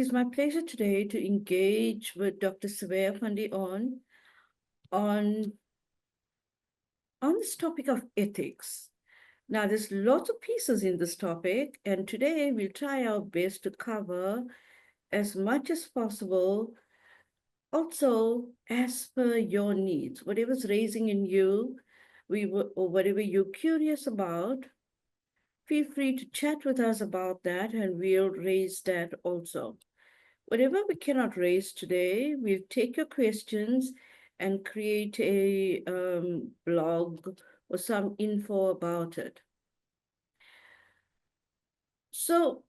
is my pleasure today to engage with Dr. Svea on this topic of ethics. Now, there's lots of pieces in this topic, and today we'll try our best to cover as much as possible, also as per your needs, whatever's raising in you, or whatever you're curious about. Feel free to chat with us about that, and we'll raise that also. Whatever we cannot raise today, we'll take your questions and create a blog or some info about it. So,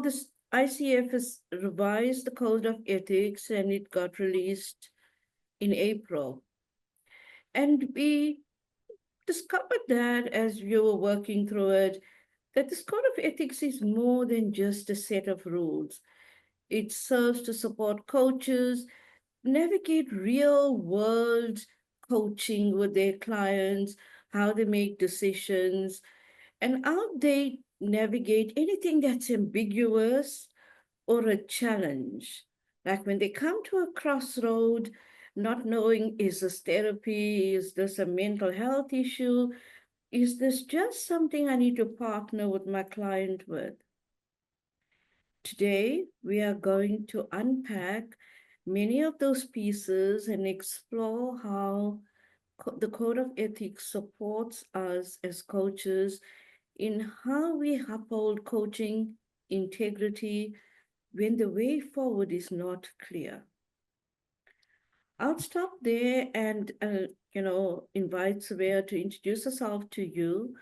this ICF has revised the Code of Ethics, and it got released in April. And we discovered that as we were working through it, that this Code of Ethics is more than just a set of rules. It serves to support coaches navigate real world coaching with their clients, how they make decisions, and how they navigate anything that's ambiguous or a challenge. Like when they come to a crossroad, not knowing, is this therapy? Is this a mental health issue? Is this just something I need to partner with my client with? Today, we are going to unpack many of those pieces and explore how the Code of Ethics supports us as coaches in how we uphold coaching integrity when the way forward is not clear. I'll stop there and, invite Svea to introduce herself to you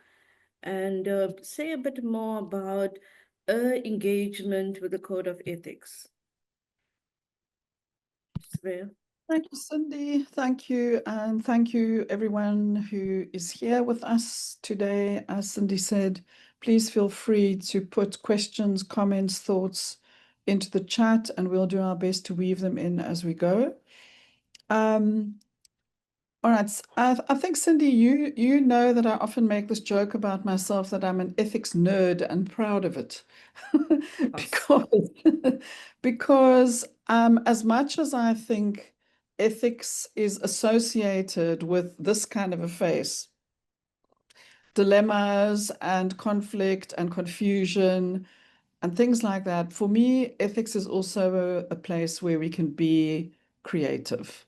and say a bit more about her engagement with the Code of Ethics. Svea. Thank you, Cindy. Thank you. And thank you, everyone who is here with us today. As Cindy said, please feel free to put questions, comments, thoughts into the chat, and we'll do our best to weave them in as we go. All right. I think, Cindy, you know that I often make this joke about myself that I'm an ethics nerd and proud of it. because as much as I think ethics is associated with this kind of a face, dilemmas and conflict and confusion and things like that, for me, ethics is also a place where we can be creative.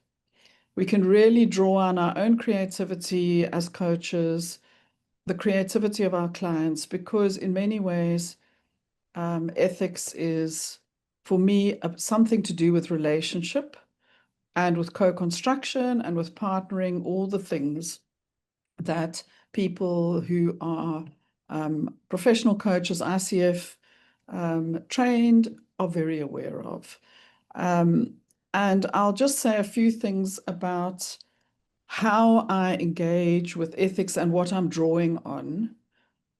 We can really draw on our own creativity as coaches, the creativity of our clients, because in many ways, ethics is, for me, something to do with relationship and with co-construction and with partnering, all the things that people who are professional coaches, ICF trained, are very aware of. And I'll just say a few things about how I engage with ethics and what I'm drawing on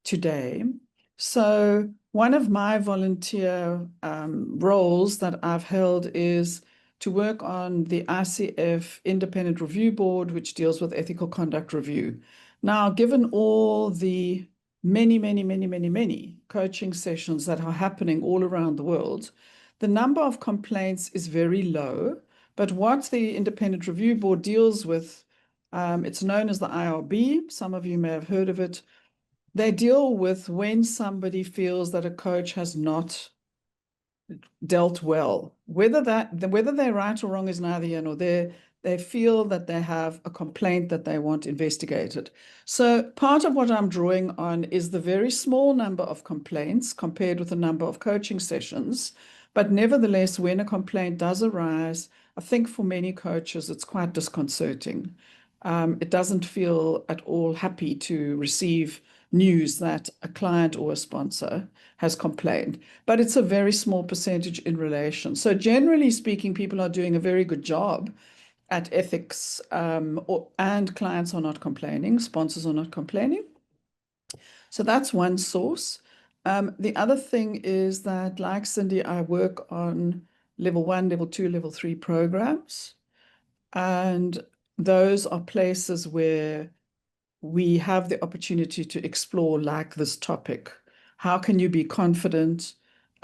today. So one of my volunteer roles that I've held is to work on the ICF Independent Review Board, which deals with ethical conduct review. Now, given all the many coaching sessions that are happening all around the world, the number of complaints is very low, but what the Independent Review Board deals with, it's known as the IRB. Some of you may have heard of it. They deal with when somebody feels that a coach has not dealt well. Whether they're right or wrong is neither here nor there. They feel that they have a complaint that they want investigated. So part of what I'm drawing on is the very small number of complaints compared with the number of coaching sessions. But nevertheless, when a complaint does arise, I think for many coaches, it's quite disconcerting. It doesn't feel at all happy to receive news that a client or a sponsor has complained, but it's a very small percentage in relation. So generally speaking, people are doing a very good job at ethics, and clients are not complaining, sponsors are not complaining. So that's one source. The other thing is that, like Cindy, I work on level 1, level 2, level 3 programs. And those are places where we have the opportunity to explore like this topic. How can you be confident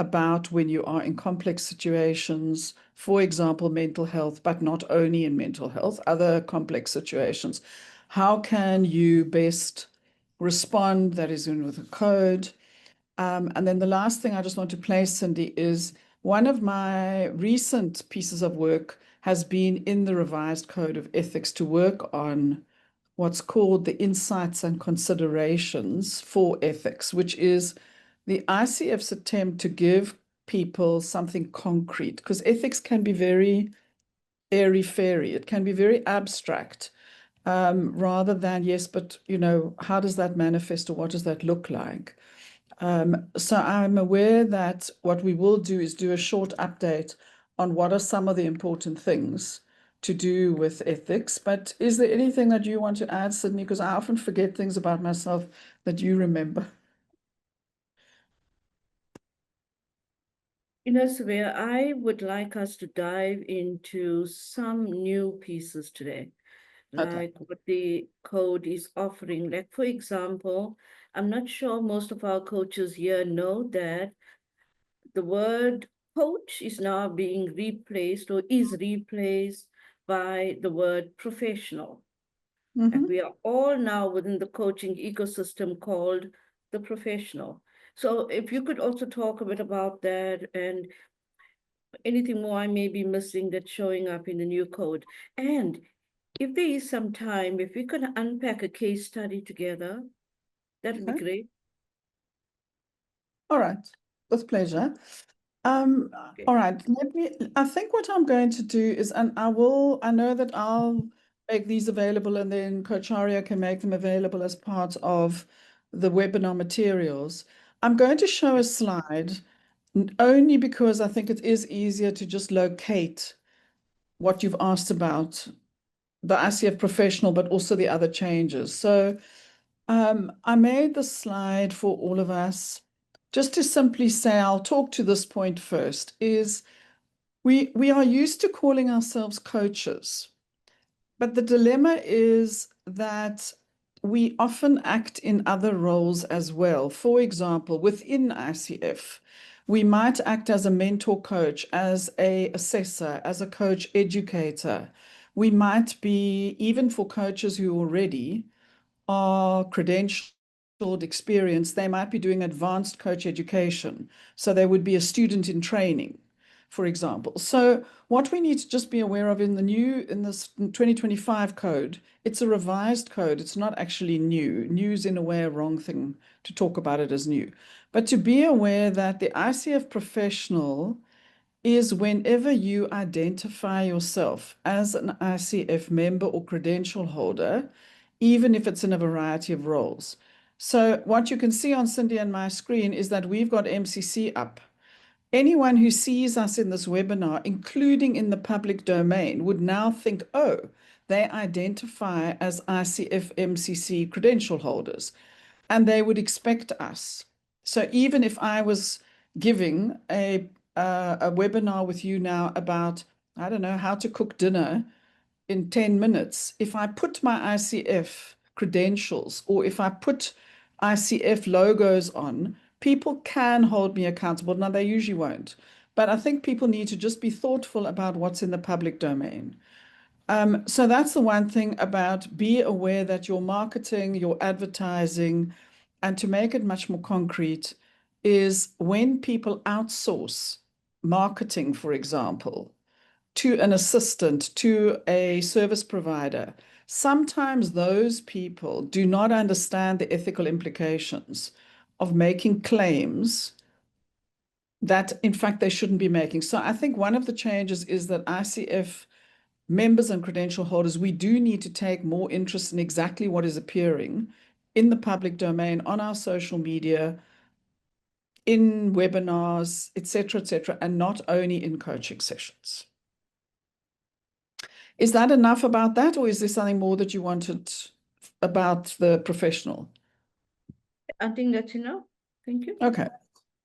about when you are in complex situations, for example, mental health, but not only in mental health, other complex situations. How can you best respond? That is in with a code. And then the last thing I just want to place, Cindy, is one of my recent pieces of work has been in the revised Code of Ethics to work on what's called the insights and considerations for ethics, which is the ICF's attempt to give people something concrete, because ethics can be very airy-fairy. It can be very abstract, rather than, yes, but, how does that manifest or what does that look like? So I'm aware that what we will do is do a short update on what are some of the important things to do with ethics. But is there anything that you want to add, Sydney? Because I often forget things about myself that you remember. Svea, I would like us to dive into some new pieces today, Okay. like what the code is offering. Like, for example, I'm not sure most of our coaches here know that the word coach is now being replaced or is replaced by the word professional. And Mm-hmm. we are all now within the coaching ecosystem called the professional. So if you could also talk a bit about that and anything more I may be missing that's showing up in the new code. And if there is some time, if we could unpack a case study together, that would be Okay. great. All right. With pleasure. Okay. All right, I think what I'm going to do is, and I know that I'll make these available and then Coach Aria can make them available as part of the webinar materials. I'm going to show a slide only because I think it is easier to just locate what you've asked about, the ICF professional, but also the other changes. So I made the slide for all of us just to simply say, I'll talk to this point first, is we are used to calling ourselves coaches, but the dilemma is that we often act in other roles as well. For example, within ICF, we might act as a mentor coach, as a assessor, as a coach educator. We might be, even for coaches who already are credentialed, experienced, they might be doing advanced coach education. So they would be a student in training, for example. So what we need to just be aware of in this 2025 code, it's a revised code. It's not actually new. New's in a way a wrong thing to talk about it as new. But to be aware that the ICF professional is whenever you identify yourself as an ICF member or credential holder, even if it's in a variety of roles. So what you can see on Cindy and my screen is that we've got MCC up. Anyone who sees us in this webinar, including in the public domain, would now think, oh, they identify as ICF MCC credential holders, and they would expect us. So even if I was giving a webinar with you now about, I don't know, how to cook dinner in 10 minutes, if I put my ICF credentials or if I put ICF logos on, people can hold me accountable. Now, they usually won't. But I think people need to just be thoughtful about what's in the public domain. So that's the one thing about be aware that your marketing, your advertising, and to make it much more concrete, is when people outsource marketing, for example, to an assistant, to a service provider, sometimes those people do not understand the ethical implications of making claims that, in fact, they shouldn't be making. So I think one of the changes is that ICF members and credential holders, we do need to take more interest in exactly what is appearing in the public domain, on our social media, in webinars, etc., and not only in coaching sessions. Is that enough about that, or is there something more that you wanted about the professional? I think that's enough. Thank you. Okay.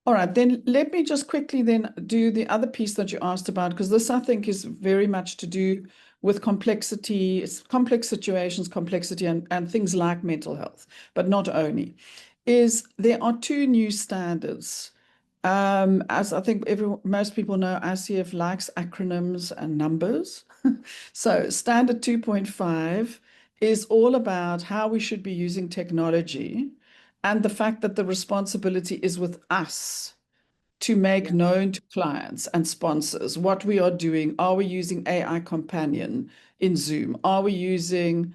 All right, then let me just quickly then do the other piece that you asked about, because this I think is very much to do with complexity, complex situations, complexity, and things like mental health, but not only, is there are two new standards As I think most people know, ICF likes acronyms and numbers. So standard 2.5 is all about how we should be using technology and the fact that the responsibility is with us to make Yeah. known to clients and sponsors what we are doing. Are we using AI Companion in Zoom? Are we using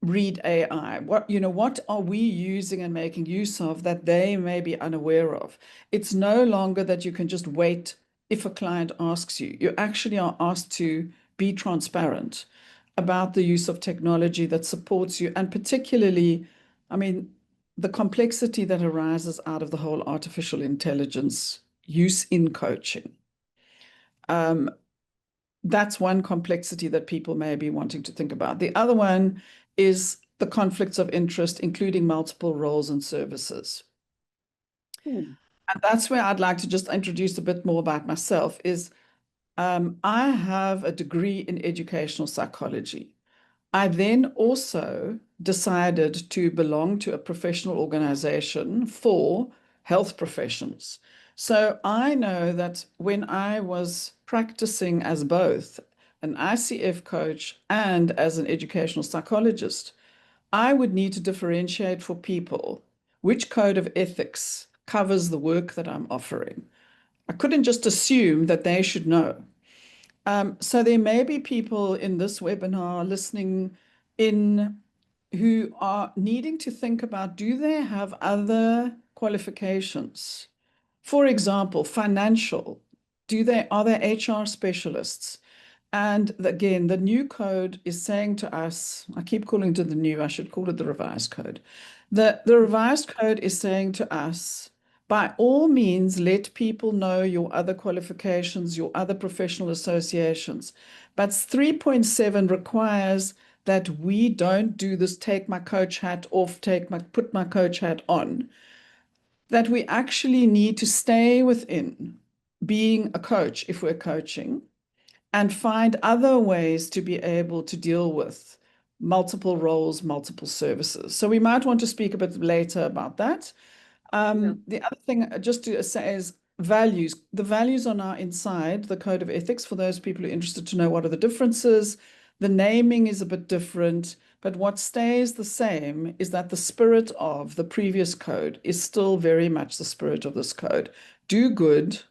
Read AI? What are we using and making use of that they may be unaware of? It's no longer that you can just wait if a client asks you. You actually are asked to be transparent about the use of technology that supports you, and particularly, I mean, the complexity that arises out of the whole artificial intelligence use in coaching. Um, that's one complexity that people may be wanting to think about. The other one is the conflicts of interest, including multiple roles and services. Hmm. And that's where I'd like to just introduce a bit more about myself is I have a degree in educational psychology. I then also decided to belong to a professional organization for health professions. So I know that when I was practicing as both an ICF coach and as an educational psychologist, I would need to differentiate for people which code of ethics covers the work that I'm offering. I couldn't just assume that they should know. So there may be people in this webinar listening in who are needing to think about, do they have other qualifications? For example, financial. Are they HR specialists? And again, the new code is saying to us, I keep calling it the new, I should call it the revised code. The revised code is saying to us, by all means, let people know your other qualifications, your other professional associations. But 3.7 requires that we don't do this take my coach hat off, put my coach hat on, that we actually need to stay within being a coach if we're coaching and find other ways to be able to deal with multiple roles, multiple services. So we might want to speak a bit later about that. Yeah. The other thing, just to say, is values. The values are now inside the Code of Ethics for those people who are interested to know what are the differences. The naming is a bit different, but what stays the same is that the spirit of the previous code is still very much the spirit of this code. Do good.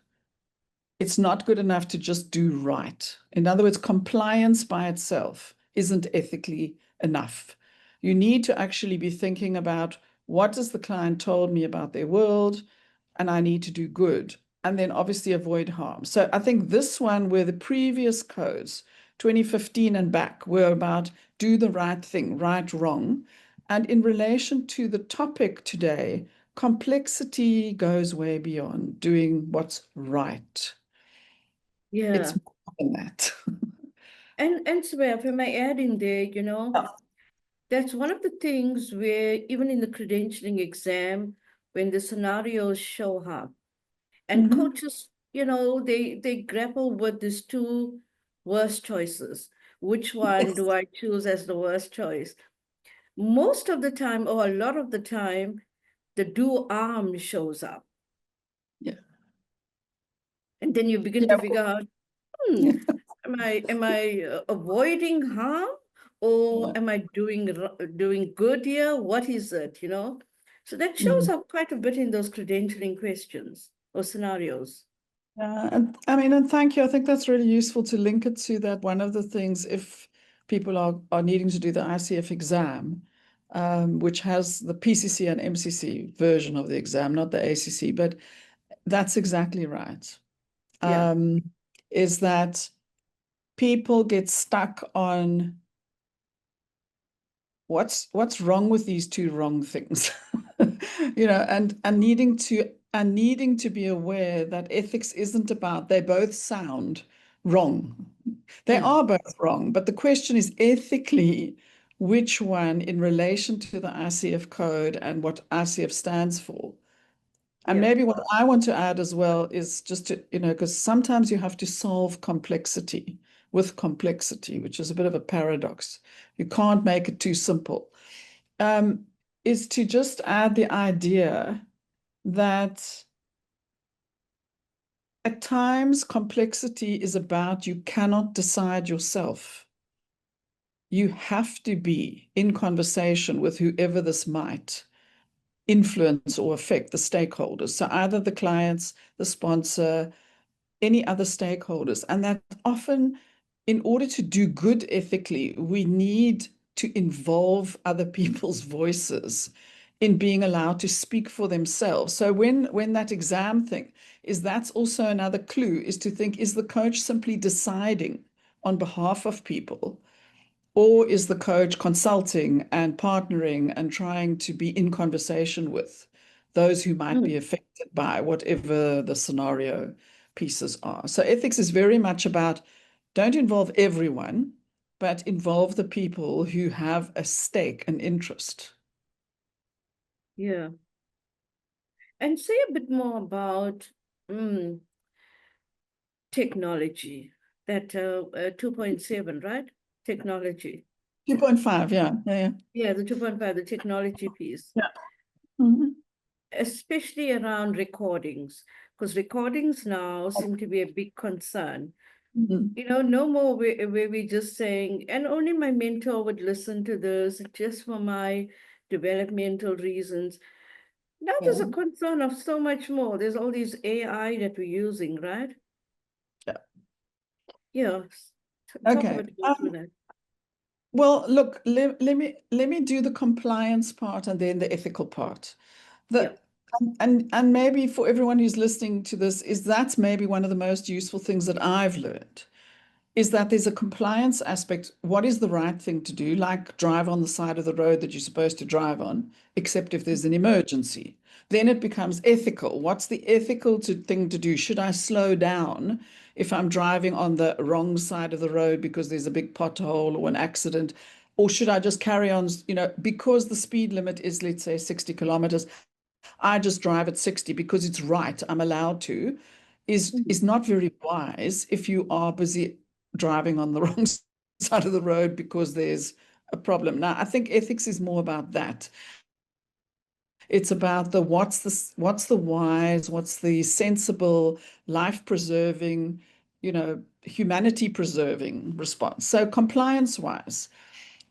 It's not good enough to just do right. In other words, compliance by itself isn't ethically enough. You need to actually be thinking about what has the client told me about their world, and I need to do good. And then obviously avoid harm. So I think this one, where the previous codes, 2015 and back, were about do the right thing, right, wrong. And in relation to the topic today, complexity goes way beyond doing what's right. It's Yeah. more than that. And Svea, if I may add in there, that's one of the things where even in the credentialing exam, when the scenarios show up, and Mhm. coaches, they grapple with these two worst choices. Which one Yes. do I choose as the worst choice? Most of the time, or a lot of the time, the do arm shows up. Yeah. And then you begin Yeah. to figure out, hmm, am I avoiding harm, or Yeah. am I doing good here? What is it, So that shows Mm. up quite a bit in those credentialing questions or scenarios. Yeah, and I mean, and thank you. I think that's really useful to link it to that. One of the things, if people are needing to do the ICF exam, which has the PCC and MCC version of the exam, not the ACC, but that's exactly right. Yeah, Um, is that people get stuck on what's wrong with these two wrong things, and needing to be aware that ethics isn't about they both sound wrong. They yeah, are both wrong, but the question is ethically which one in relation to the ICF code and what ICF stands for. And yeah, maybe what I want to add as well is just to, because sometimes you have to solve complexity with complexity, which is a bit of a paradox. You can't make it too simple. Um, is to just add the idea that at times, complexity is about you cannot decide yourself. You have to be in conversation with whoever this might influence or affect, the stakeholders. So either the clients, the sponsor, any other stakeholders. And that often, in order to do good ethically, we need to involve other people's voices in being allowed to speak for themselves. So when that exam thing is, that's also another clue, is to think, is the coach simply deciding on behalf of people? Or is the coach consulting and partnering and trying to be in conversation with those who might be affected by whatever the scenario pieces are? So ethics is very much about don't involve everyone, but involve the people who have a stake, an interest. Yeah. And say a bit more about technology, that 2.7, right? Technology. 2.5, yeah. Yeah, the 2.5, the technology piece. Yeah. Mhm. Especially around recordings, because recordings now seem to be a big concern. Mhm. No more where we just saying, and only my mentor would listen to this just for my developmental reasons. Now there's a Yeah. concern of so much more. There's all these AI that we're using, right? Yeah. Yeah. Talk a Okay. bit about that. Well, look, let me do the compliance part and then the ethical part. Yeah. And maybe for everyone who's listening to this, is that's maybe one of the most useful things that I've learned, is that there's a compliance aspect. What is the right thing to do? Like drive on the side of the road that you're supposed to drive on, except if there's an emergency. Then it becomes ethical. What's the ethical thing to do? Should I slow down if I'm driving on the wrong side of the road because there's a big pothole or an accident? Or should I just carry on, because the speed limit is, let's say, 60 kilometers, I just drive at 60 because it's right, I'm allowed to, is not very wise if you are busy driving on the wrong side of the road because there's a problem. Now, I think ethics is more about that. It's about what's the wise, what's the sensible, life-preserving, humanity-preserving response. So compliance-wise,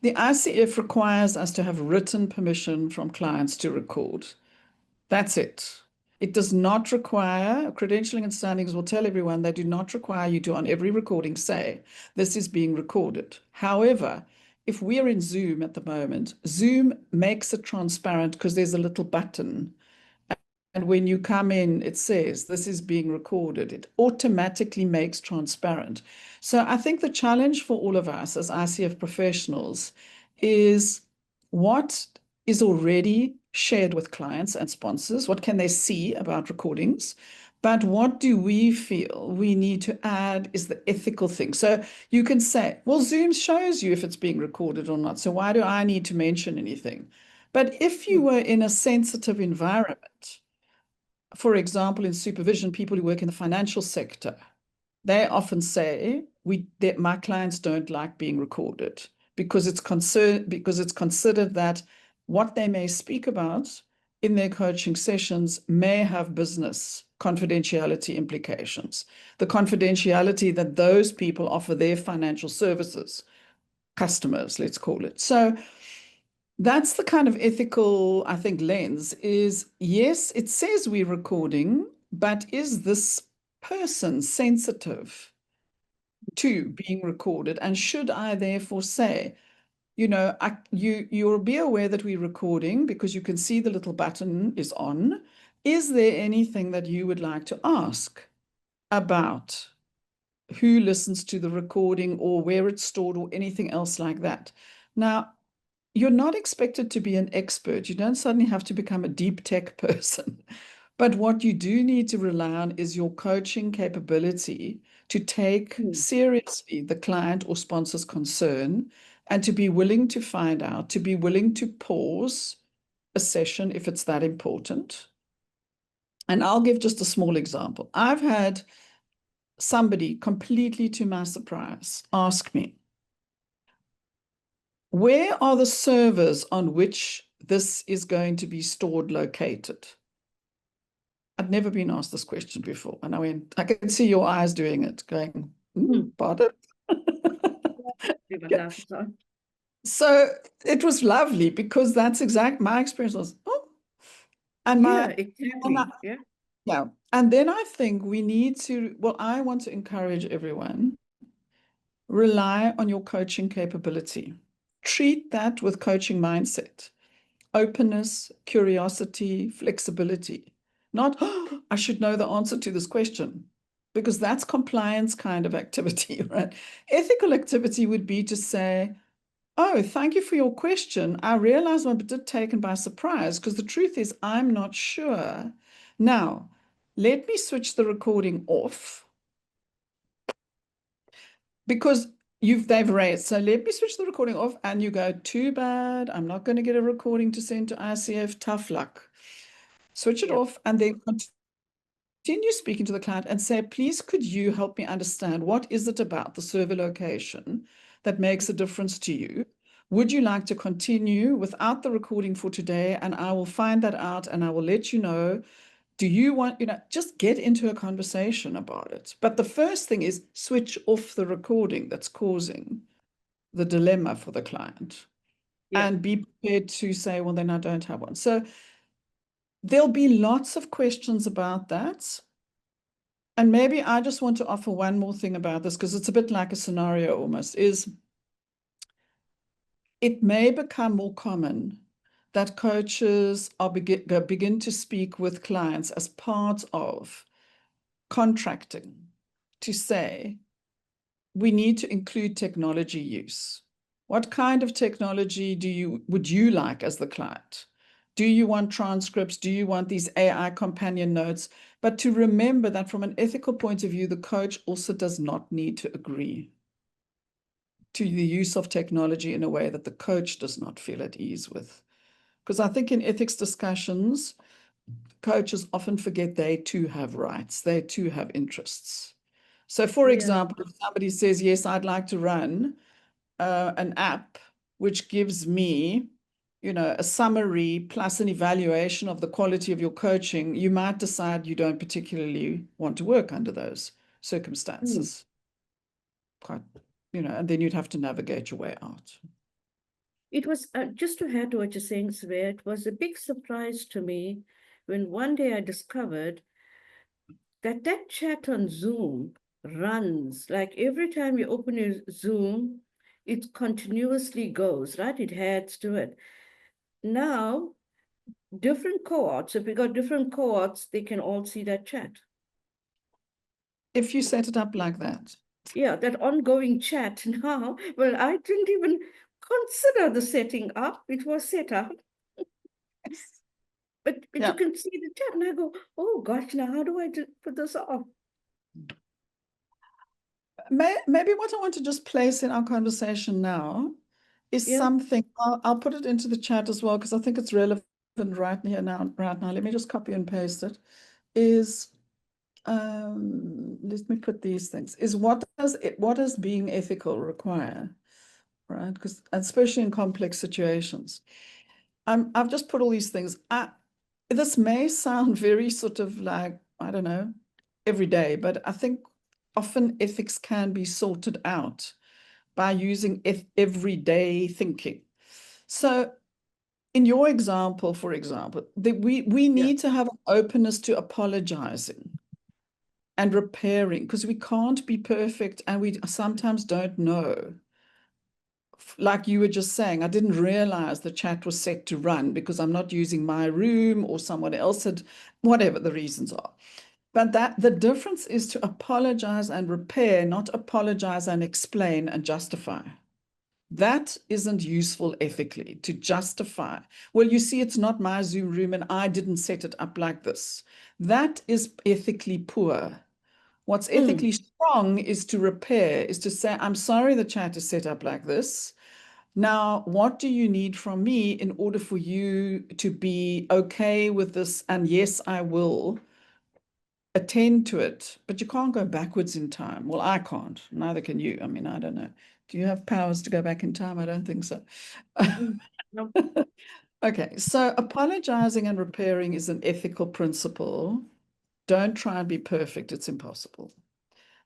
the ICF requires us to have written permission from clients to record. That's it. It does not require, credentialing and standings will tell everyone they do not require you to, on every recording, say, this is being recorded. However, if we're in Zoom at the moment, Zoom makes it transparent because there's a little button. And when you come in, it says this is being recorded. It automatically makes transparent. So I think the challenge for all of us as ICF professionals is what is already shared with clients and sponsors? What can they see about recordings? But what do we feel we need to add is the ethical thing. So you can say, well, Zoom shows you if it's being recorded or not. So why do I need to mention anything? But if you were in a sensitive environment, for example, in supervision, people who work in the financial sector, they often say that my clients don't like being recorded because it's considered that what they may speak about in their coaching sessions may have business confidentiality implications. The confidentiality that those people offer their financial services customers, let's call it. So that's the kind of ethical, I think, lens is, yes, it says we're recording, but is this person sensitive to being recorded? And should I therefore say, you'll be aware that we're recording because you can see the little button is on. Is there anything that you would like to ask about who listens to the recording or where it's stored or anything else like that? Now, you're not expected to be an expert. You don't suddenly have to become a deep tech person. But what you do need to rely on is your coaching capability to take seriously the client or sponsor's concern and to be willing to find out, to be willing to pause a session if it's that important. And I'll give just a small example. I've had somebody, completely to my surprise, ask me, where are the servers on which this is going to be stored located? I'd never been asked this question before. And I went, I can see your eyes doing it, going, pardon? With my Yeah. glasses on. So it was lovely because that's exact my experience was, oh, and Yeah, exactly. Yeah. yeah. And then I think we need to, well, I want to encourage everyone, rely on your coaching capability. Treat that with coaching mindset, openness, curiosity, flexibility. Not, oh, I should know the answer to this question, because that's compliance kind of activity, right? Ethical activity would be to say, oh, thank you for your question. I realize I'm a bit taken by surprise because the truth is I'm not sure. Now, let me switch the recording off because they've raised. So let me switch the recording off and you go, too bad. I'm not going to get a recording to send to ICF. Tough luck. Switch it off and then continue speaking to the client and say, please, could you help me understand what is it about the server location that makes a difference to you? Would you like to continue without the recording for today? And I will find that out and I will let you know. Do you want, just get into a conversation about it. But the first thing is switch off the recording that's causing the dilemma for the client. And be prepared to say, well, then I don't have one. So there'll be lots of questions about that. And maybe I just want to offer one more thing about this because it's a bit like a scenario almost, is it may become more common that coaches are begin to speak with clients as part of contracting to say, we need to include technology use. What kind of technology would you like as the client? Do you want transcripts? Do you want these AI companion notes? But to remember that from an ethical point of view, the coach also does not need to agree to the use of technology in a way that the coach does not feel at ease with. Because I think in ethics discussions, coaches often forget they too have rights, they too have interests. So for example, if somebody says, yes, I'd like to run an app which gives me, a summary plus an evaluation of the quality of your coaching, you might decide you don't particularly want to work under those circumstances. Quite, and then you'd have to navigate your way out. It was, just to add to what you're saying, Svea, it was a big surprise to me when one day I discovered that chat on Zoom runs. Like every time you open your Zoom, it continuously goes, right? It adds to it. Now, different cohorts, if we got different cohorts, they can all see that chat. If you set it up like that. Yeah, that ongoing chat now. Well, I didn't even consider the setting up. It was set up. But you can see the chat and I go, oh gosh, now how do I put this off? Maybe what I want to just place in our conversation now is something, I'll put it into the chat as well, because I think it's relevant right now. Let me just copy and paste it, is, let me put these things, is what does being ethical require, right? Because especially in complex situations. I've just put all these things. This may sound very sort of like, I don't know, every day, but I think often ethics can be sorted out by using everyday thinking. So in your example, for example, we need to have an openness to apologizing and repairing, because we can't be perfect and we sometimes don't know. Like you were just saying, I didn't realize the chat was set to run because I'm not using my room or someone else had, whatever the reasons are. But the difference is to apologize and repair, not apologize and explain and justify. That isn't useful ethically, to justify. Well, you see, it's not my Zoom room and I didn't set it up like this. That is ethically poor. What's ethically strong is to repair, is to say, I'm sorry the chat is set up like this. Now, what do you need from me in order for you to be okay with this? And yes, I will attend to it, but you can't go backwards in time. Well, I can't, neither can you. I mean, I don't know. Do you have powers to go back in time? I don't think so. No. Okay, so apologizing and repairing is an ethical principle Don't try and be perfect. It's impossible.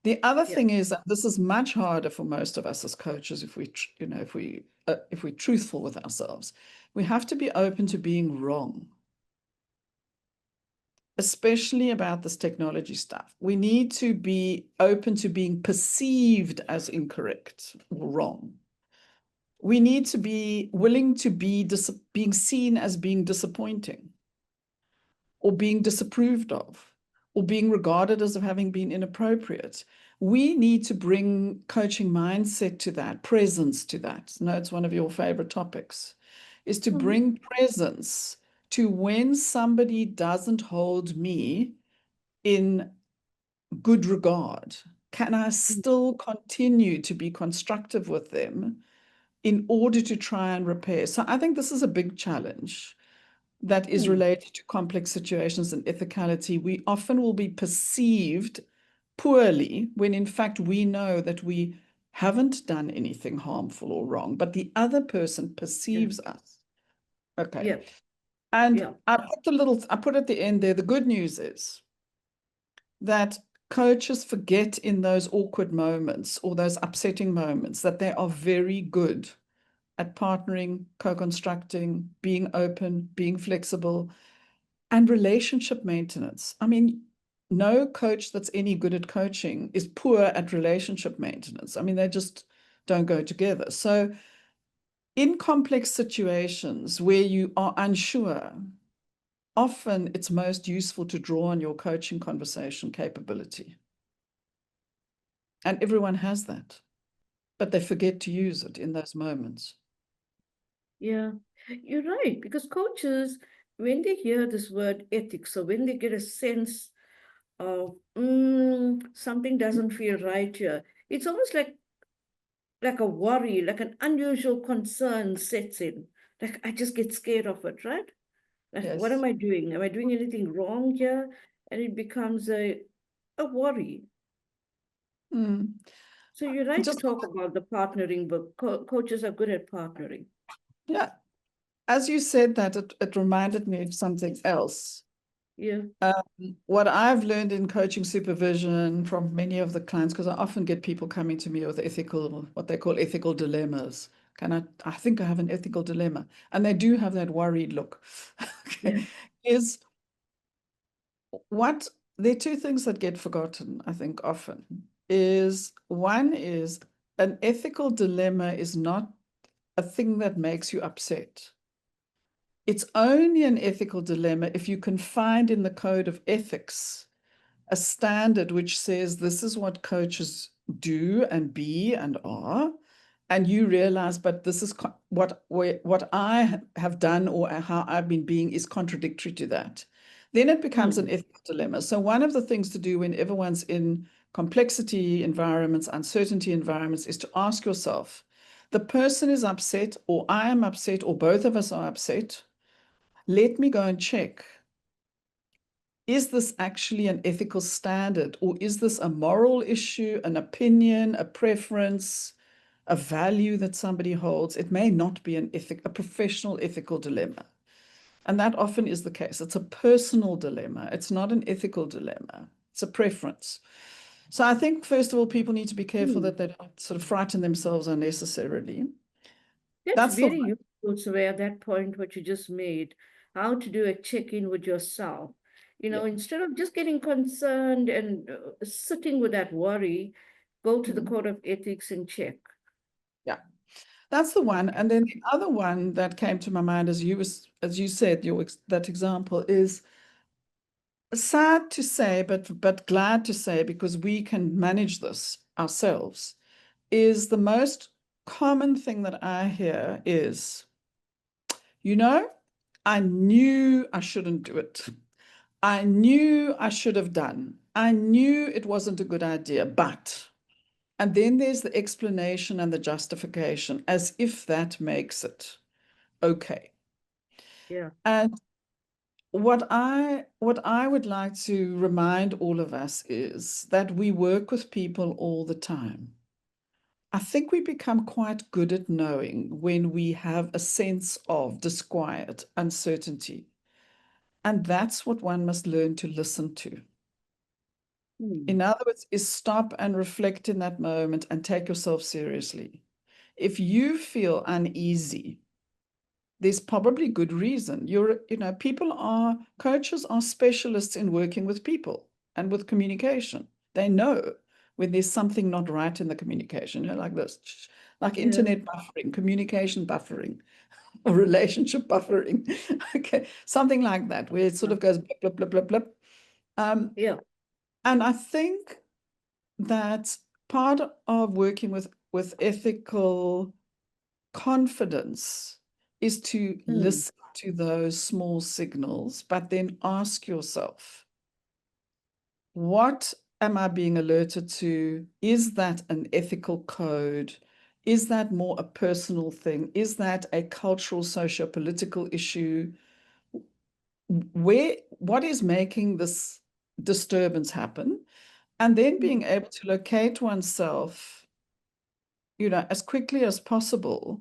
The other Yeah. thing is that this is much harder for most of us as coaches if we're truthful with ourselves. We have to be open to being wrong, especially about this technology stuff. We need to be open to being perceived as incorrect or wrong. We need to be willing to be being seen as being disappointing or being disapproved of or being regarded as having been inappropriate. We need to bring coaching mindset to that, presence to that. I know it's one of your favorite topics, is to bring presence to when somebody doesn't hold me in good regard. Can I still continue to be constructive with them in order to try and repair? So I think this is a big challenge that is related to complex situations and ethicality. We often will be perceived poorly when in fact we know that we haven't done anything harmful or wrong, but the other person perceives us. Okay. Yeah. And Yeah. I put at the end there, the good news is that coaches forget in those awkward moments or those upsetting moments that they are very good at partnering, co-constructing, being open, being flexible, and relationship maintenance. I mean, no coach that's any good at coaching is poor at relationship maintenance. I mean, they just don't go together. So in complex situations where you are unsure, often it's most useful to draw on your coaching conversation capability. And everyone has that, but they forget to use it in those moments. Yeah. You're right, because coaches, when they hear this word ethics, or when they get a sense of something doesn't feel right here, it's almost like a worry, like an unusual concern sets in. Like I just get scared of it, right? Like, what am Yes. I doing? Am I doing anything wrong here? And it becomes a worry. Mm. So you're right to Just, talk about the partnering, but coaches are good at partnering. yeah, as you said that, it reminded me of something else. Yeah. What I've learned in coaching supervision from many of the clients, because I often get people coming to me with what they call ethical dilemmas. I think I have an ethical dilemma. And they do have that worried look. Yeah. Okay. There are two things that get forgotten, I think, often. One is an ethical dilemma is not a thing that makes you upset. It's only an ethical dilemma if you can find in the Code of Ethics a standard which says this is what coaches do and be and are, and you realize, but this is what I have done or how I've been being is contradictory to that. Then it becomes an ethical dilemma. So one of the things to do when everyone's in complexity environments, uncertainty environments, is to ask yourself, the person is upset, or I am upset, or both of us are upset. Let me go and check. Is this actually an ethical standard, or is this a moral issue, an opinion, a preference, a value that somebody holds? It may not be a professional ethical dilemma. And that often is the case. It's a personal dilemma. It's not an ethical dilemma. It's a preference. So I think, first of all, people need to be careful that they don't sort of frighten themselves unnecessarily. That's That's the very one. useful, Svea, that point what you just made, how to do a check-in with yourself. Yeah. Instead of just getting concerned and sitting with that worry, go to the Mm. code of ethics and check. Yeah. That's the one. And then the other one that came to my mind as you said, that example is sad to say, but glad to say, because we can manage this ourselves, is the most common thing that I hear is, I knew I shouldn't do it. I knew I should have done. I knew it wasn't a good idea, but. And then there's the explanation and the justification, as if that makes it okay. Yeah. And what I would like to remind all of us is that we work with people all the time. I think we become quite good at knowing when we have a sense of disquiet, uncertainty. And that's what one must learn to listen to. In other words, is stop and reflect in that moment and take yourself seriously. If you feel uneasy, there's probably good reason. Coaches are specialists in working with people and with communication. They know when there's something not right in the communication, like this, like Yeah. internet buffering, communication buffering, or relationship buffering. Okay, something like that, where it sort of goes blip, blip, blip, blip, blip. Yeah. And I think that part of working with ethical confidence is to listen to those small signals, but then ask yourself, what am I being alerted to? Is that an ethical code? Is that more a personal thing? Is that a cultural, socio-political issue? What is making this disturbance happen? And then being able to locate oneself, as quickly as possible,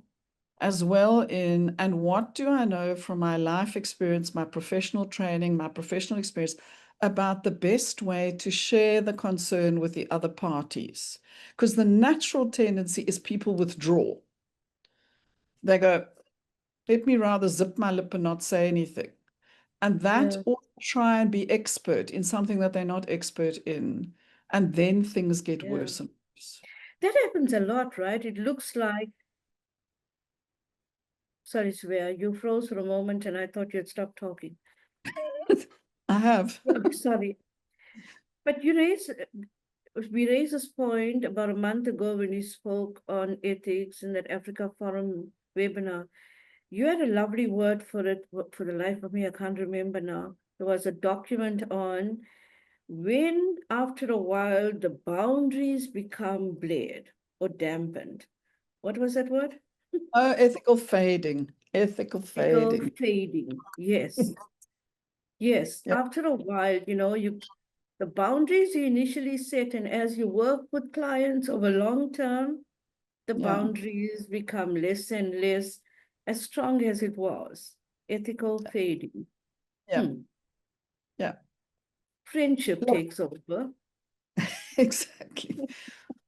as well and what do I know from my life experience, my professional training, my professional experience about the best way to share the concern with the other parties? Because the natural tendency is people withdraw. They go, let me rather zip my lip and not say anything. And that, Yeah. or try and be expert in something that they're not expert in. And then things get Yeah. worse and worse. That happens a lot, right? It looks like, sorry, Svea, you froze for a moment and I thought you'd stopped talking. I have. Sorry. But we raised this point about a month ago when we spoke on ethics in that Africa Forum webinar. You had a lovely word for it, for the life of me, I can't remember now. There was a document on when, after a while, the boundaries become blurred or dampened. What was that word? Oh, ethical fading. Ethical Ethical fading. fading. Yes. Yes. Yeah, After a while, the boundaries you initially set, and as you work with clients over long term, the yeah, boundaries become less and less as strong as it was. Ethical fading. yeah, Hmm. yeah. Friendship Look, takes over. exactly.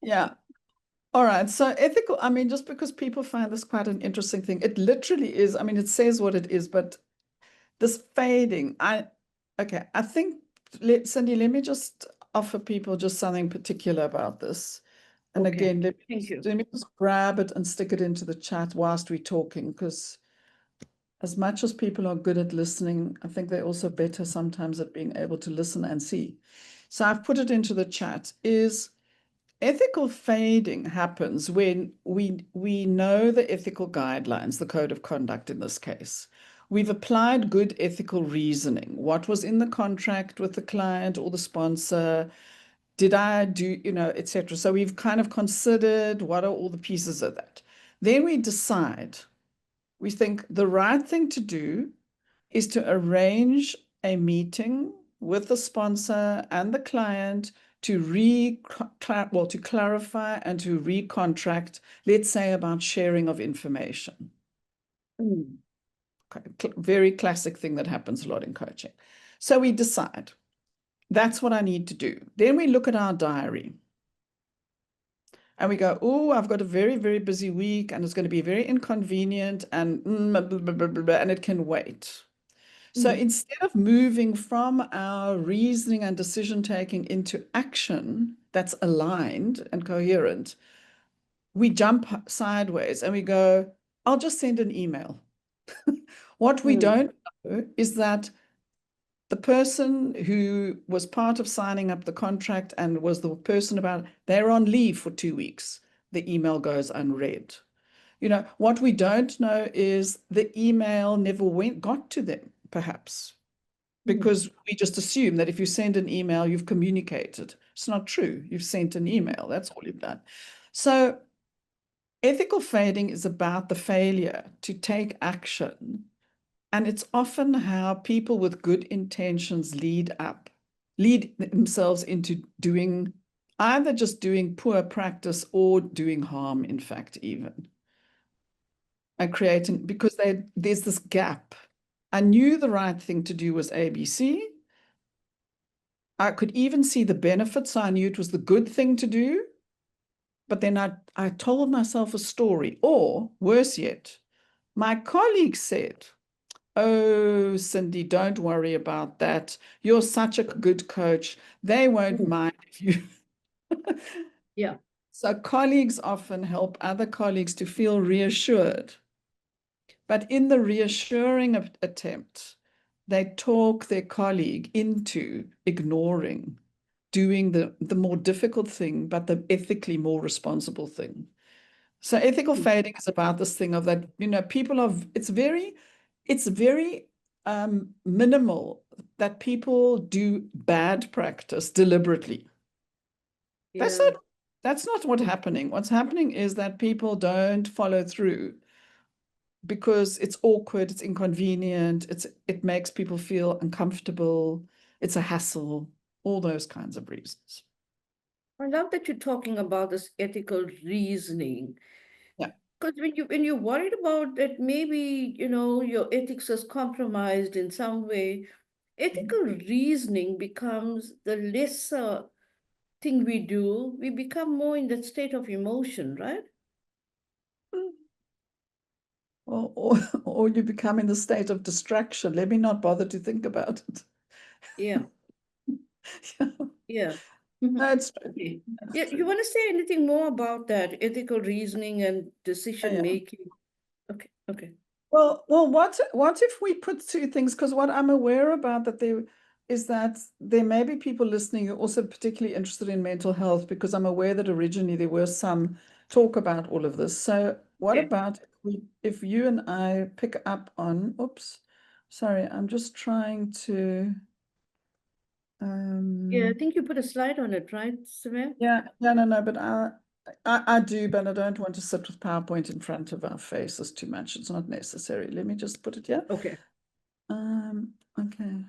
Yeah. All right. So ethical, I mean, just because people find this quite an interesting thing, it literally is. I mean, it says what it is, but this fading, okay, I think, Cindy, let me just offer people just something particular about this. And Okay. again, Thank you. let me just grab it and stick it into the chat whilst we're talking, because as much as people are good at listening, I think they're also better sometimes at being able to listen and see. So I've put it into the chat. Is ethical fading happens when we know the ethical guidelines, the code of conduct in this case. We've applied good ethical reasoning. What was in the contract with the client or the sponsor? Did I do, etc. So we've kind of considered what are all the pieces of that. Then we decide, we think the right thing to do is to arrange a meeting with the sponsor and the client to to clarify and to recontract, let's say about sharing of information. Mm. Okay. Very classic thing that happens a lot in coaching. So we decide that's what I need to do. Then we look at our diary and we go, oh, I've got a very, very busy week and it's going to be very inconvenient and blah, blah, blah, blah, blah, and it can wait. So instead of moving from our reasoning and decision taking into action that's aligned and coherent, we jump sideways and we go, I'll just send an email. What we don't know is that the person who was part of signing up the contract and was the person about, they're on leave for 2 weeks. The email goes unread. What we don't know is the email never got to them, perhaps, because we just assume that if you send an email, you've communicated. It's not true. You've sent an email. That's all you've done. So ethical fading is about the failure to take action. And it's often how people with good intentions lead themselves into either just doing poor practice or doing harm, in fact, even. And creating, because there's this gap. I knew the right thing to do was ABC, I could even see the benefits. So I knew it was the good thing to do. But then I told myself a story. Or worse yet, my colleague said, "Oh, Cindy, don't worry about that. You're such a good coach. They won't mind if you." Yeah. So colleagues often help other colleagues to feel reassured. But in the reassuring attempt, they talk their colleague into ignoring doing the more difficult thing, but the ethically more responsible thing. So ethical fading is about this thing of that, people are, it's very minimal that people do bad practice deliberately. That's Yeah. not what's happening. What's happening is that people don't follow through because it's awkward, it's inconvenient, it makes people feel uncomfortable, it's a hassle, all those kinds of reasons. I love that you're talking about this ethical reasoning. Yeah. Because when you're worried about that, maybe, your ethics is compromised in some way, ethical reasoning becomes the lesser thing we do. We become more in that state of emotion, right? Or you become in a state of distraction. Let me not bother to think about it. Yeah. Yeah. Yeah. Mhm. That's Okay. Yeah, that's you true. want to say anything more about that ethical reasoning and decision Yeah. making? Okay. Okay. Well, what if we put two things? Because what I'm aware about that there may be people listening who are also particularly interested in mental health, because I'm aware that originally there was some talk about all of this. So what Okay. about if you and I pick up on, oops, sorry, I'm just trying to Yeah, I think you put a slide on it, right, Svea? yeah, no, but I do, but I don't want to sit with PowerPoint in front of our faces too much. It's not necessary. Let me just put it here. Okay. Okay.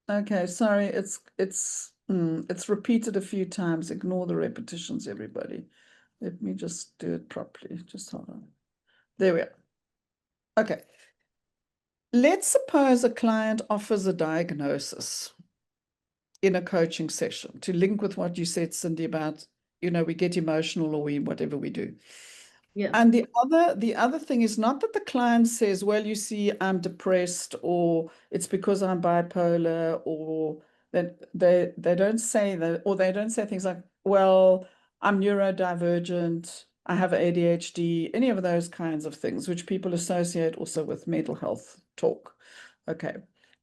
Okay, sorry, it's repeated a few times. Ignore the repetitions, everybody. Let me just do it properly. Just hold on. There we are. Okay. Let's suppose a client offers a diagnosis in a coaching session to link with what you said, Cindy, about, we get emotional or whatever we do. Yeah. And the other thing is not that the client says, well, you see, I'm depressed, or it's because I'm bipolar, or that they don't say that, or they don't say things like, well, I'm neurodivergent, I have ADHD, any of those kinds of things, which people associate also with mental health talk. Okay.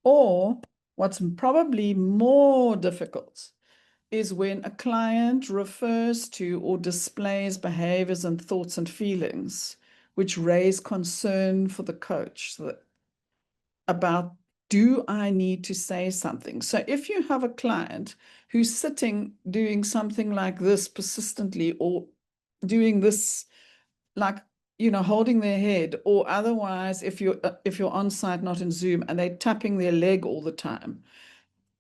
Or what's probably more difficult is when a client refers to or displays behaviors and thoughts and feelings which raise concern for the coach about, do I need to say something? So if you have a client who's sitting doing something like this persistently, or doing this like, holding their head, or otherwise if you're on site, not in Zoom, and they're tapping their leg all the time,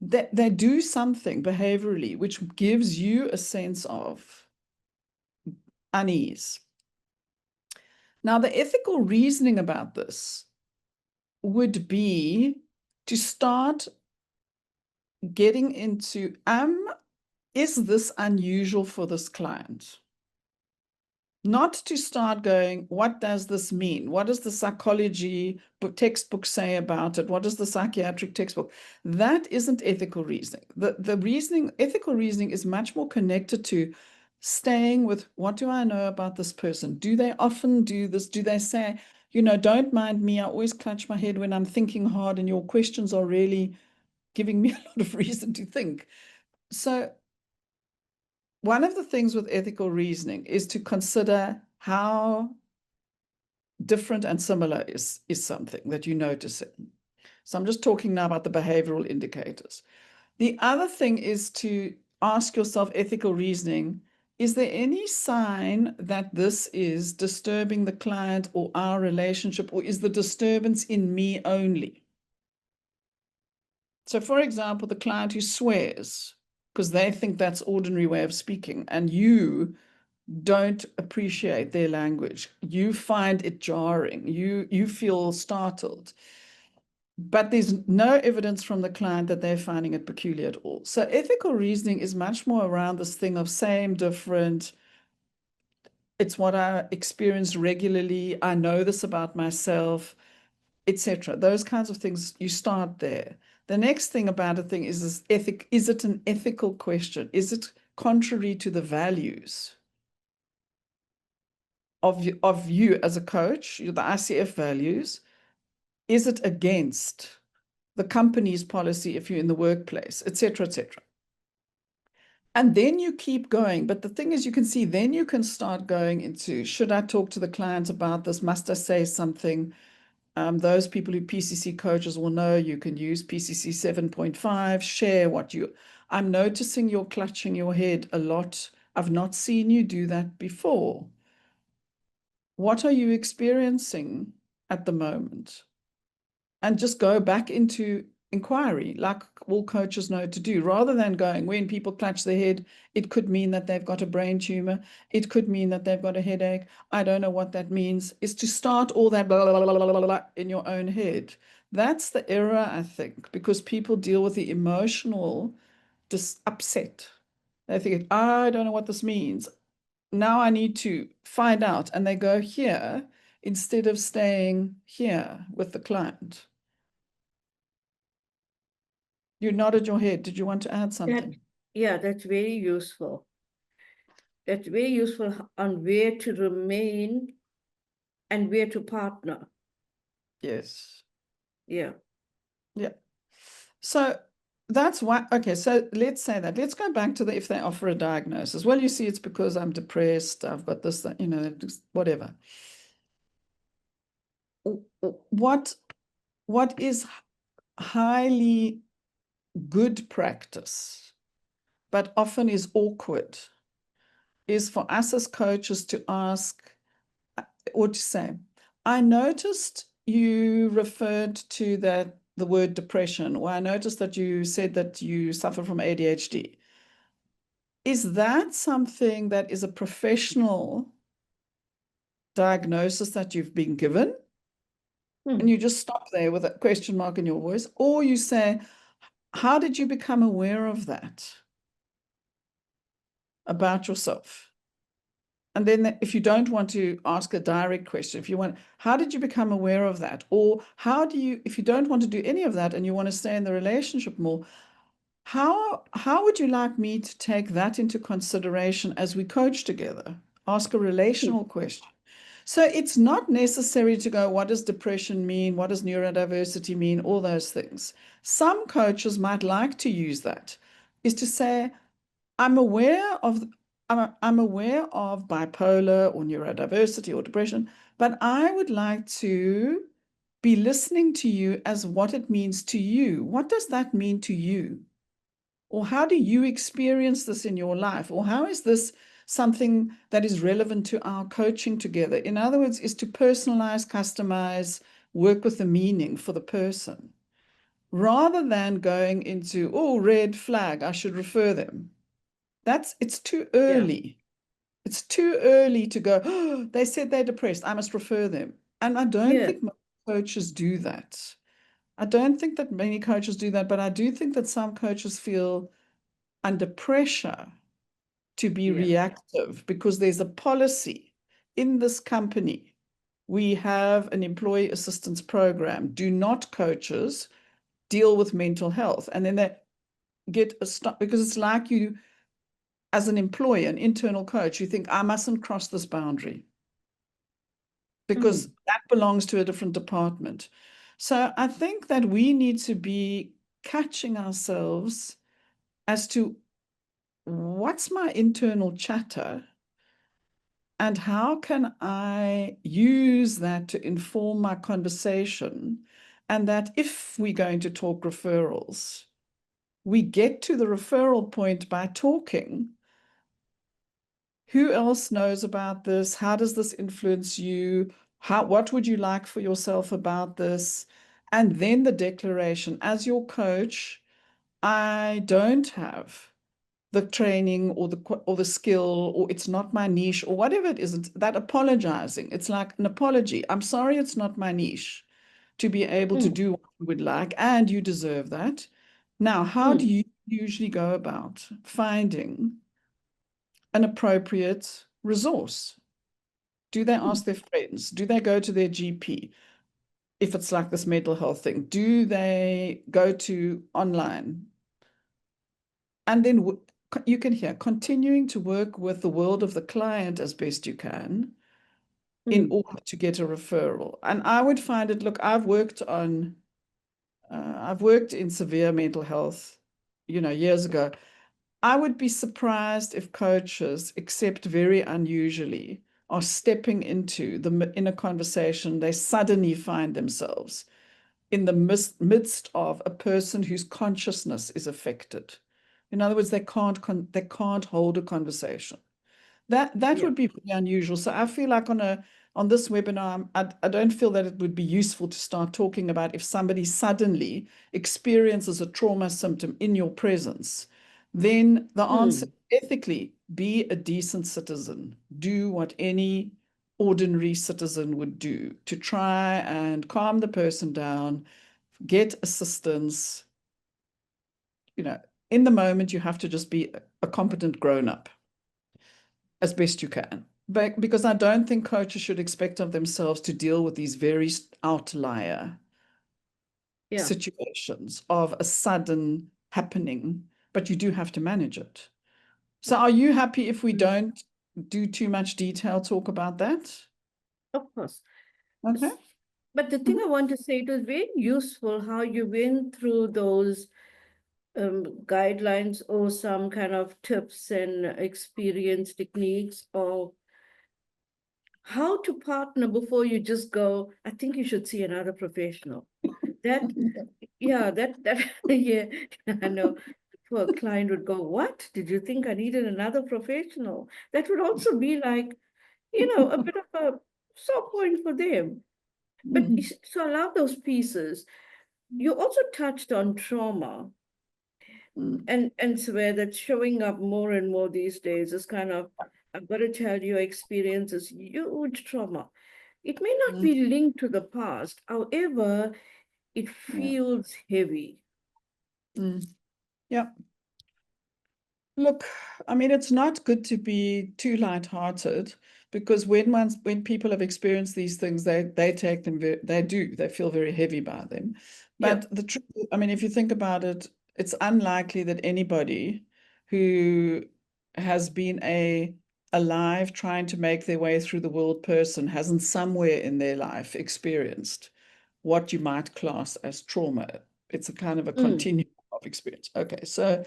they do something behaviorally which gives you a sense of unease. Now, the ethical reasoning about this would be to start getting into, is this unusual for this client? Not to start going, what does this mean? What does the psychology textbook say about it? What does the psychiatric textbook? That isn't ethical reasoning. Ethical reasoning is much more connected to staying with, what do I know about this person? Do they often do this? Do they say, don't mind me, I always clutch my head when I'm thinking hard, and your questions are really giving me a lot of reason to think. So one of the things with ethical reasoning is to consider how different and similar is something that you're noticing. So I'm just talking now about the behavioral indicators. The other thing is to ask yourself, ethical reasoning, is there any sign that this is disturbing the client or our relationship, or is the disturbance in me only? So for example, the client who swears because they think that's ordinary way of speaking, and you don't appreciate their language, you find it jarring, you feel startled, but there's no evidence from the client that they're finding it peculiar at all. So ethical reasoning is much more around this thing of same, different. It's what I experience regularly. I know this about myself, etc. Those kinds of things, you start there. The next thing about a thing is this ethic. Is it an ethical question? Is it contrary to the values of you as a coach, the ICF values? Is it against the company's policy if you're in the workplace, etc., etc.? And then you keep going. But the thing is, you can see, then you can start going into, should I talk to the client about this? Must I say something? Those people who PCC coaches will know you can use PCC 7.5, share what you, I'm noticing you're clutching your head a lot. I've not seen you do that before. What are you experiencing at the moment? And just go back into inquiry, like all coaches know to do, rather than going, when people clutch their head, it could mean that they've got a brain tumor. It could mean that they've got a headache. I don't know what that means. Is to start all that blah, blah, blah, blah, blah, blah, in your own head. That's the error, I think, because people deal with the emotional upset. They think, I don't know what this means. Now I need to find out. And they go here instead of staying here with the client. You nodded your head. Did you want to add something? Yeah, that's very useful. That's very useful on where to remain and where to partner. Yes. Yeah. Yeah. So that's why, okay, so let's say that. Let's go back to the, if they offer a diagnosis. Well, you see, it's because I'm depressed, I've got this, that, you know, whatever. What is highly good practice, but often is awkward, is for us as coaches to ask, or to say, I noticed you referred to that the word depression, or I noticed that you said that you suffer from ADHD. Is that something that is a professional diagnosis that you've been given? And you just stop there with a question mark in your voice, or you say, how did you become aware of that about yourself? And then if you don't want to ask a direct question, if you want, how did you become aware of that? Or how do you, if you don't want to do any of that and you want to stay in the relationship more, how would you like me to take that into consideration as we coach together? Ask a relational question. So it's not necessary to go, what does depression mean? What does neurodiversity mean? All those things. Some coaches might like to use that, is to say, I'm aware of bipolar or neurodiversity or depression, but I would like to be listening to you as what it means to you. What does that mean to you? Or how do you experience this in your life? Or how is this something that is relevant to our coaching together? In other words, is to personalize, customize, work with the meaning for the person, rather than going into, oh, red flag, I should refer them. It's too early. Yeah. It's too early to go, oh, they said they're depressed, I must refer them. And I don't think most coaches do that. I don't think that many coaches do that, but I do think that some coaches feel under pressure to be reactive because there's a policy in this company. We have an employee assistance program. Do not coaches deal with mental health? And then they get a stop because it's like you, as an employee, an internal coach, you think, I mustn't cross this boundary because that belongs to a different department. So I think that we need to be catching ourselves as to what's my internal chatter and how can I use that to inform my conversation, and that if we're going to talk referrals, we get to the referral point by talking. Who else knows about this? How does this influence you? What would you like for yourself about this? And then the declaration, as your coach, I don't have the training or the skill, or it's not my niche, or whatever it is, that apologizing. It's like an apology. I'm sorry, it's not my niche. to be able to do what you would like, and you deserve that. Now, how do you usually go about finding an appropriate resource? Do they ask their friends? Do they go to their GP? If it's like this mental health thing, do they go to online? And then you can hear continuing to work with the world of the client as best you can in order to get a referral. And I would find it, look, I've worked in severe mental health, years ago. I would be surprised if coaches, except very unusually, are stepping in a conversation, they suddenly find themselves in the midst of a person whose consciousness is affected. In other words, they can't hold a conversation. That would be pretty unusual. So I feel like on this webinar, I don't feel that it would be useful to start talking about if somebody suddenly experiences a trauma symptom in your presence. Then the answer, ethically, be a decent citizen. Do what any ordinary citizen would do to try and calm the person down, get assistance. In the moment, you have to just be a competent grown-up as best you can. But because I don't think coaches should expect of themselves to deal with these very outlier situations of a sudden happening, but you do have to manage it. So are you happy if we don't do too much detail talk about that? Of course. Okay. But the thing I want to say, it was very useful how you went through those guidelines or some kind of tips and experience techniques of how to partner before you just go, I think you should see another professional. That, yeah, yeah, I know. Poor client would go, what? Did you think I needed another professional? That would also be like, a bit of a sore point for them. But so I love those pieces. You also touched on trauma. And Svea, that's showing up more and more these days is kind of, I've got to tell you, experience is huge trauma. It may not be linked to the past, however, it feels heavy. Yeah. Look, I mean, it's not good to be too lighthearted because when people have experienced these things, they take them they feel very heavy by them. But the truth, I mean, if you think about it, it's unlikely that anybody who has been alive trying to make their way through the world person hasn't somewhere in their life experienced what you might class as trauma. It's a kind of a continuum of experience. Okay, so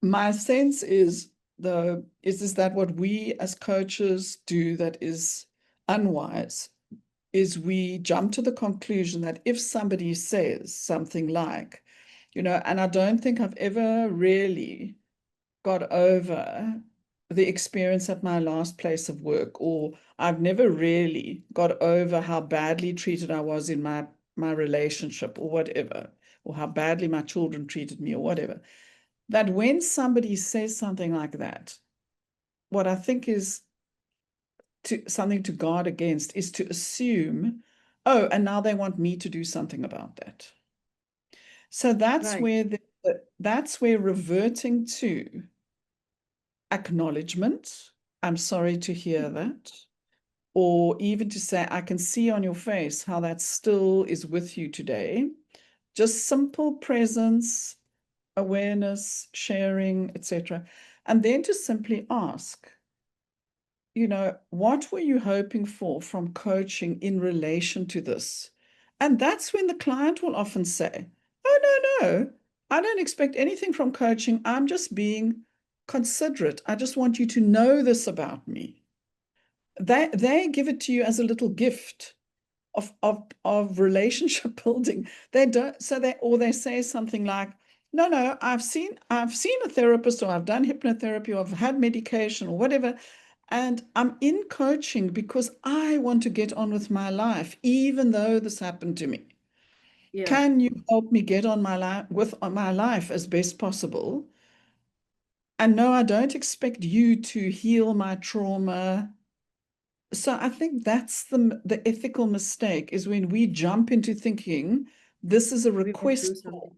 my sense is that what we as coaches do that is unwise is we jump to the conclusion that if somebody says something like, and I don't think I've ever really got over the experience at my last place of work, or I've never really got over how badly treated I was in my relationship or whatever, or how badly my children treated me or whatever. That when somebody says something like that, what I think is something to guard against is to assume, oh, and now they want me to do something about that. So that's where reverting to acknowledgement, I'm sorry to hear that, or even to say, I can see on your face how that still is with you today. Just simple presence, awareness, sharing, etc. And then to simply ask, what were you hoping for from coaching in relation to this? And that's when the client will often say, oh, no, I don't expect anything from coaching. I'm just being considerate. I just want you to know this about me. They give it to you as a little gift of relationship building. They don't, they say something like, no, I've seen a therapist, or I've done hypnotherapy, or I've had medication or whatever, and I'm in coaching because I want to get on with my life, even though this happened to me. Can you help me get on with my life as best possible? And no, I don't expect you to heal my trauma So I think that's the ethical mistake, is when we jump into thinking this is a We must do request for something.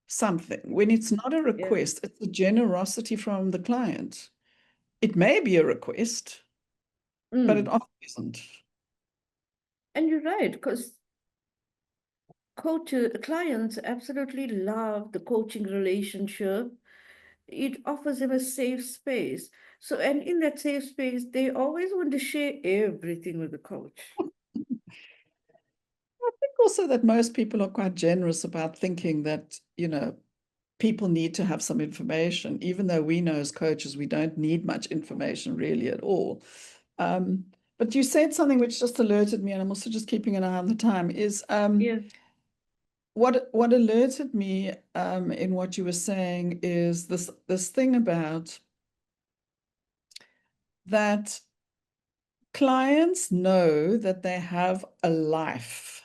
something, when it's not a Yeah. request, it's a generosity from the client. It may be a request, but it Mm. often isn't. And you're right, because clients absolutely love the coaching relationship. It offers them a safe space. So, and in that safe space, they always want to share everything with the coach. I think also that most people are quite generous about thinking that, people need to have some information, even though we know as coaches we don't need much information really at all. Um, but you said something which just alerted me, and I'm also just keeping an eye on the time, is Yeah. what alerted me in what you were saying is this thing about that clients know that they have a life,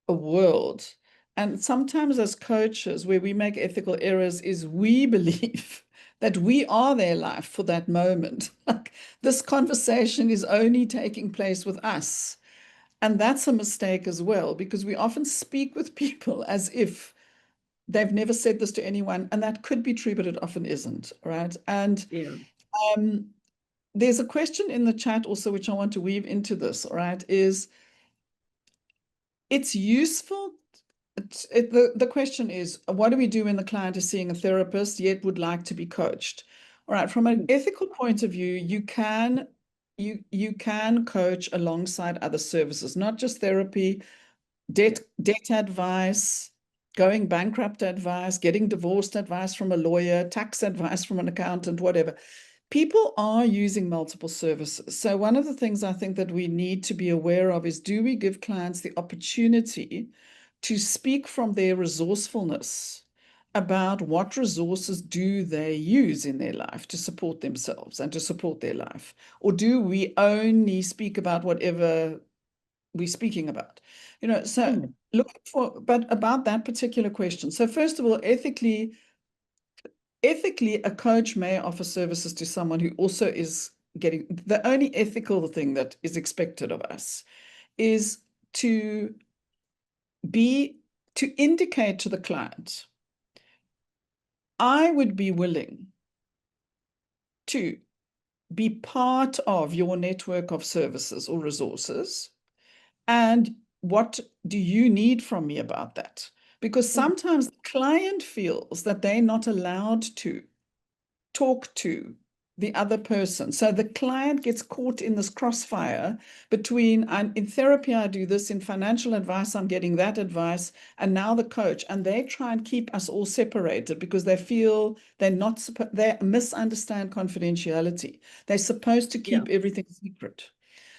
a world. And sometimes as coaches, where we make ethical errors is we believe that we are their life for that moment. Like, this conversation is only taking place with us. And that's a mistake as well, because we often speak with people as if they've never said this to anyone. And that could be true, but it often isn't, right? And Yeah. um, there's a question in the chat also, which I want to weave into this, all right, is it's useful. The question is, what do we do when the client is seeing a therapist yet would like to be coached? All right, from an Mm. ethical point of view, you can coach alongside other services, not just therapy, Yeah. debt advice, going bankrupt advice, getting divorced advice from a lawyer, tax advice from an accountant, whatever. People are using multiple services. So one of the things I think that we need to be aware of is, do we give clients the opportunity to speak from their resourcefulness about what resources do they use in their life to support themselves and to support their life? Or do we only speak about whatever we're speaking about? So Mm. but about that particular question. So first of all, ethically, a coach may offer services to someone who also is getting, the only ethical thing that is expected of us is to be, to indicate to the client, I would be willing to be part of your network of services or resources. And what do you need from me about that? Because Mm. sometimes the client feels that they're not allowed to talk to the other person. So the client gets caught in this crossfire between, in therapy, I do this, in financial advice, I'm getting that advice, and now the coach. And they try and keep us all separated because they feel they misunderstand confidentiality. They're supposed to Yeah. keep everything secret.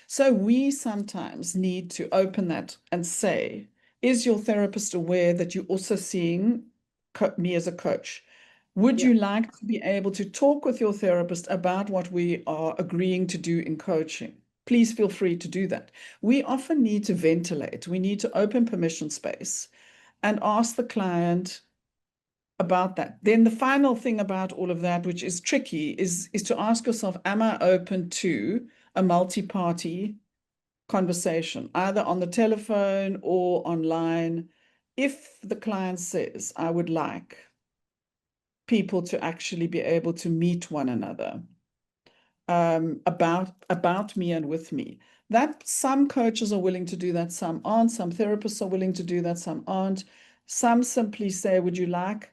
So we sometimes need to open that and say, is your therapist aware that you're also seeing me as a coach? Would Yeah. you like to be able to talk with your therapist about what we are agreeing to do in coaching? Please feel free to do that. We often need to ventilate. We need to open permission space and ask the client about that. Then the final thing about all of that, which is tricky, is to ask yourself, am I open to a multi-party conversation, either on the telephone or online? If the client says, I would like people to actually be able to meet one another about me and with me. That some coaches are willing to do that, some aren't. Some therapists are willing to do that, some aren't. Some simply say, would you like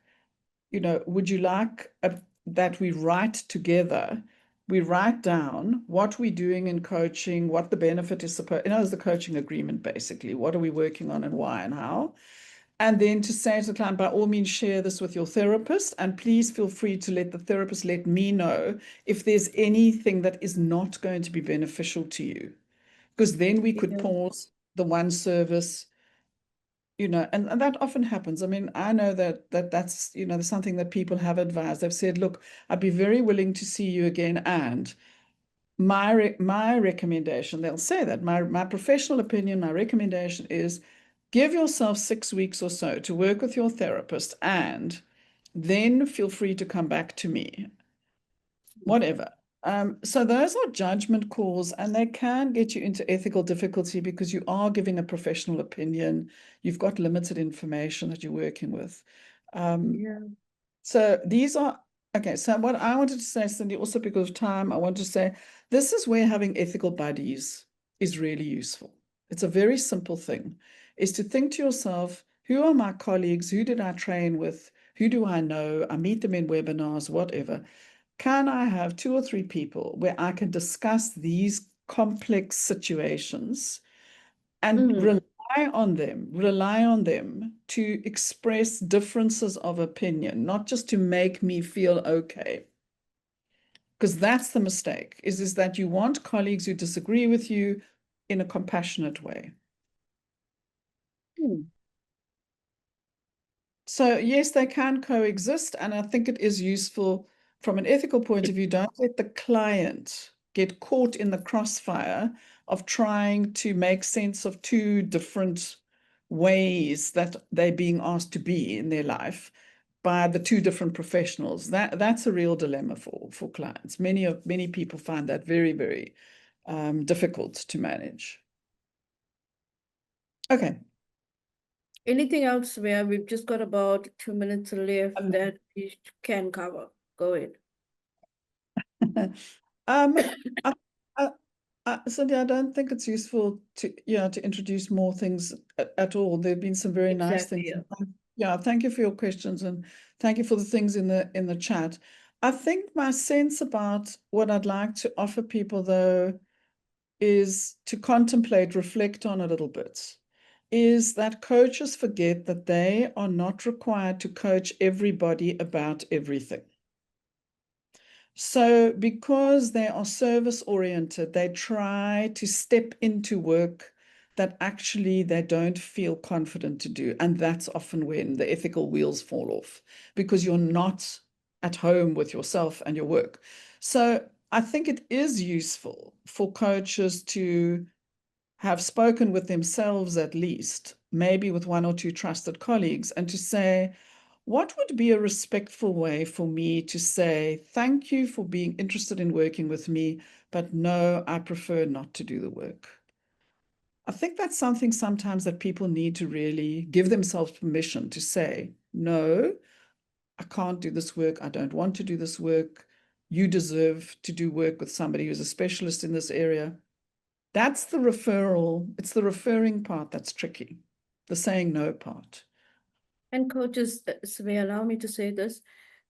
that we write together? We write down what we're doing in coaching, what the benefit is supposed, is the coaching agreement basically. What are we working on and why and how? And then to say to the client, by all means, share this with your therapist. And please feel free to let the therapist let me know if there's anything that is not going to be beneficial to you. Because then we could Yeah. pause the one service, and that often happens. I mean, I know that's, there's something that people have advised. They've said, look, I'd be very willing to see you again. And my recommendation, they'll say that, my professional opinion, my recommendation is, give yourself 6 weeks or so to work with your therapist, and then feel free to come back to me, whatever. So those are judgment calls, and they can get you into ethical difficulty because you are giving a professional opinion. You've got limited information that you're working with. Yeah. So these are, okay, so what I wanted to say, Cindy, also because of time, I want to say this is where having ethical buddies is really useful. It's a very simple thing, is to think to yourself, who are my colleagues? Who did I train with? Who do I know? I meet them in webinars, whatever. Can I have 2 or 3 people where I can discuss these complex situations and rely on them to express differences of opinion, not just to make me feel okay? Because that's the mistake, is that you want colleagues who disagree with you in a compassionate way. So yes, they can coexist, and I think it is useful from an ethical point of view. Don't let the client get caught in the crossfire of trying to make sense of 2 different ways that they're being asked to be in their life by the 2 different professionals. That's a real dilemma for clients. Many people find that very, very difficult to manage. Okay. Anything else where we've just got about 2 minutes left that we can cover? Go ahead. Cindy, I don't think it's useful to introduce more things at all. There have been some very nice things. Yeah. Thank you for your questions, and thank you for the things in the chat. I think my sense about what I'd like to offer people, though, is to contemplate, reflect on a little bit, is that coaches forget that they are not required to coach everybody about everything. So because they are service oriented, they try to step into work that actually they don't feel confident to do. And that's often when the ethical wheels fall off, because you're not at home with yourself and your work. So I think it is useful for coaches to have spoken with themselves, at least, maybe with 1 or 2 trusted colleagues, and to say, what would be a respectful way for me to say, thank you for being interested in working with me, but no, I prefer not to do the work? I think that's something sometimes that people need to really give themselves permission to say, no, I can't do this work. I don't want to do this work. You deserve to do work with somebody who's a specialist in this area. That's the referral. It's the referring part that's tricky, the saying no part. And coaches, Svea, allow me to say this.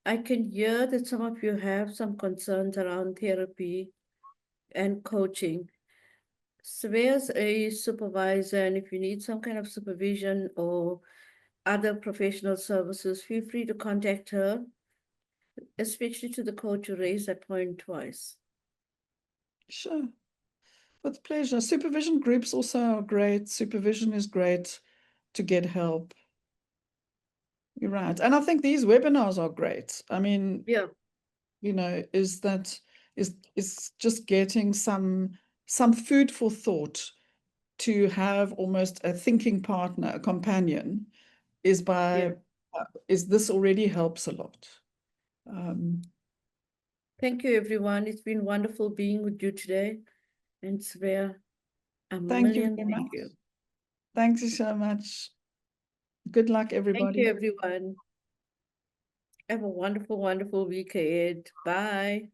I can hear that some of you have some concerns around therapy and coaching. Svea's a supervisor, and if you need some kind of supervision or other professional services, feel free to contact her, especially to the coach who raised that point twice. Sure. With pleasure. Supervision groups also are great. Supervision is great to get help. You're right. And I think these webinars are great. I mean, is just getting some food for thought to have almost a thinking partner, a companion, is this already helps a lot. Thank you, everyone. It's been wonderful being with you today. And Svea, thank you very much. Thank you so much. Good luck, everybody. Thank you, everyone. Have a wonderful, wonderful week ahead. Bye.